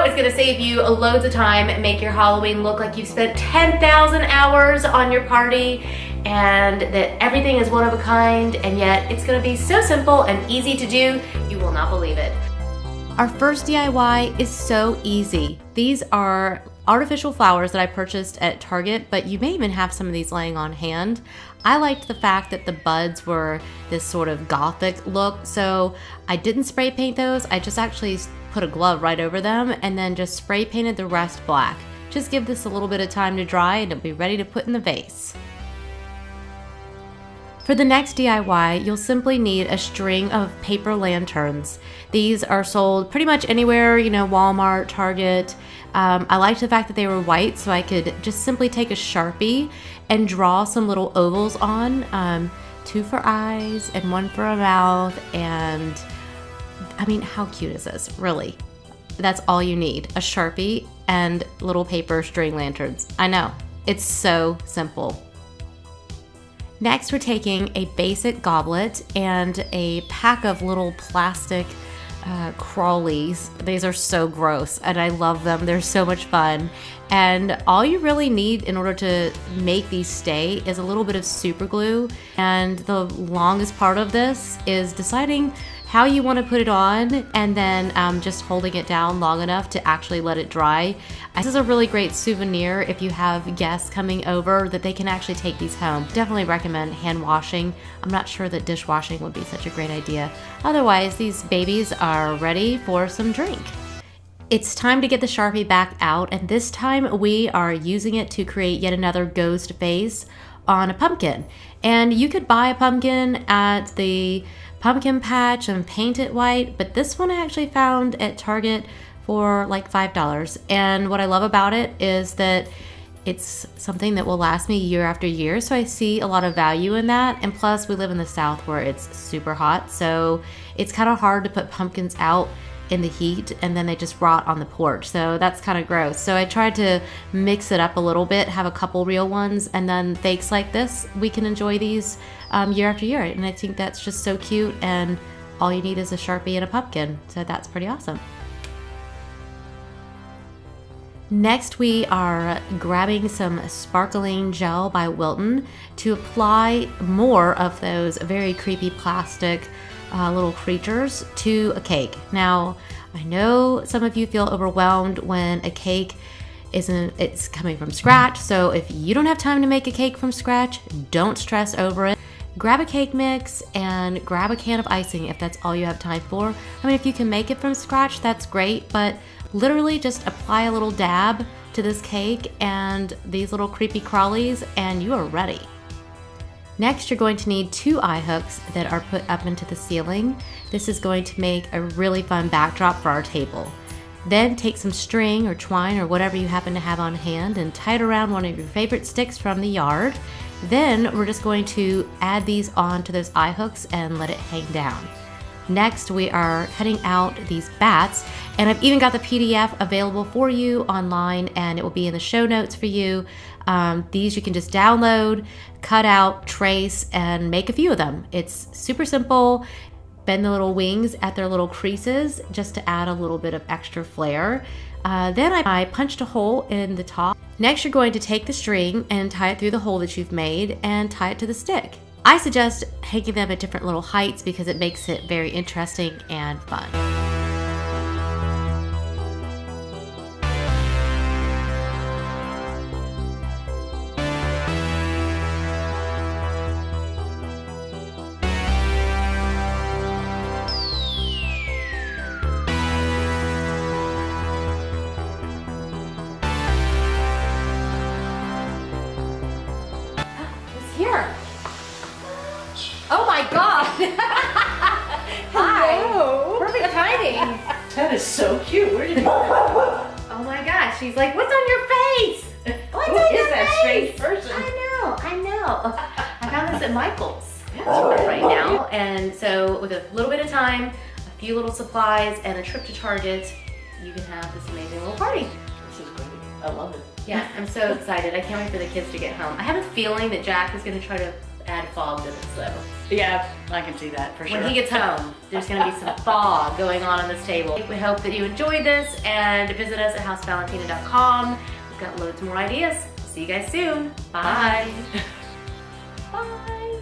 is gonna save you loads of time and make your Halloween look like you've spent 10,000 hours on your party, and that everything is one of a kind, and yet it's gonna be so simple and easy to do, you will not believe it. Our first DIY is so easy. These are artificial flowers that I purchased at Target, but you may even have some of these laying on hand. I liked the fact that the buds were this sort of gothic look, so I didn't spray paint those. I just actually put a glove right over them and then just spray painted the rest black. Just give this a little bit of time to dry and it'll be ready to put in the vase. For the next DIY, you'll simply need a string of paper lanterns. These are sold pretty much anywhere, you know, Walmart, Target. I liked the fact that they were white, so I could just simply take a Sharpie and draw some little ovals on, 2 for eyes and 1 for a mouth. And I mean, how cute is this, really? That's all you need, a Sharpie and little paper string lanterns. I know, it's so simple. Next, we're taking a basic goblet and a pack of little plastic crawlies. These are so gross and I love them. They're so much fun. And all you really need in order to make these stay is a little bit of super glue. And the longest part of this is deciding how you want to put it on and then just holding it down long enough to actually let it dry. This is a really great souvenir if you have guests coming over that they can actually take these home. Definitely recommend hand washing. I'm not sure that dishwashing would be such a great idea. Otherwise, these babies are ready for some drink. It's time to get the Sharpie back out, and this time we are using it to create yet another ghost face on a pumpkin. And you could buy a pumpkin at the pumpkin patch and paint it white, but this one I actually found at Target for like $5. And what I love about it is that it's something that will last me year after year, so I see a lot of value in that. And plus, we live in the South where it's super hot, so it's kind of hard to put pumpkins out in the heat and then they just rot on the porch, so that's kind of gross. So I tried to mix it up a little bit, have a couple real ones, and then fakes like this. We can enjoy these year after year, and I think that's just so cute, and all you need is a Sharpie and a pumpkin, so that's pretty awesome. Next, we are grabbing some sparkling gel by Wilton to apply more of those very creepy plastic little creatures to a cake. Now, I know some of you feel overwhelmed when a cake it's coming from scratch, so if you don't have time to make a cake from scratch, don't stress over it. Grab a cake mix and grab a can of icing if that's all you have time for. I mean, if you can make it from scratch, that's great, but literally just apply a little dab to this cake and these little creepy crawlies and you are ready. Next, you're going to need 2 eye hooks that are put up into the ceiling. This is going to make a really fun backdrop for our table. Then take some string or twine or whatever you happen to have on hand and tie it around one of your favorite sticks from the yard. Then we're just going to add these onto those eye hooks and let it hang down. Next, we are cutting out these bats, and I've even got the PDF available for you online, and it will be in the show notes for you. These you can just download, cut out, trace, and make a few of them. It's super simple. Bend the little wings at their little creases just to add a little bit of extra flair. Then I punched a hole in the top. Next, you're going to take the string and tie it through the hole that you've made and tie it to the stick. I suggest hanging them at different little heights because it makes it very interesting and fun. Here. Oh my God! Hi. Hello. Perfect timing. That is so cute. Where did you get that? Oh my gosh! She's like, "What's on your face? What's Who on is your that face?" strange person? I know. I found this at Michael's right now, and so with a little bit of time, a few little supplies, and a trip to Target, you can have this amazing little party. This is great. I love it. Yeah, I'm so excited. I can't wait for the kids to get home. I have a feeling that Jack is going to try to add fog to this though. Yeah, I can see that for sure. When he gets home, there's gonna be some fog going on this table. We hope that you enjoyed this and visit us at housevalentina.com. We've got loads more ideas. See you guys soon. Bye. Bye.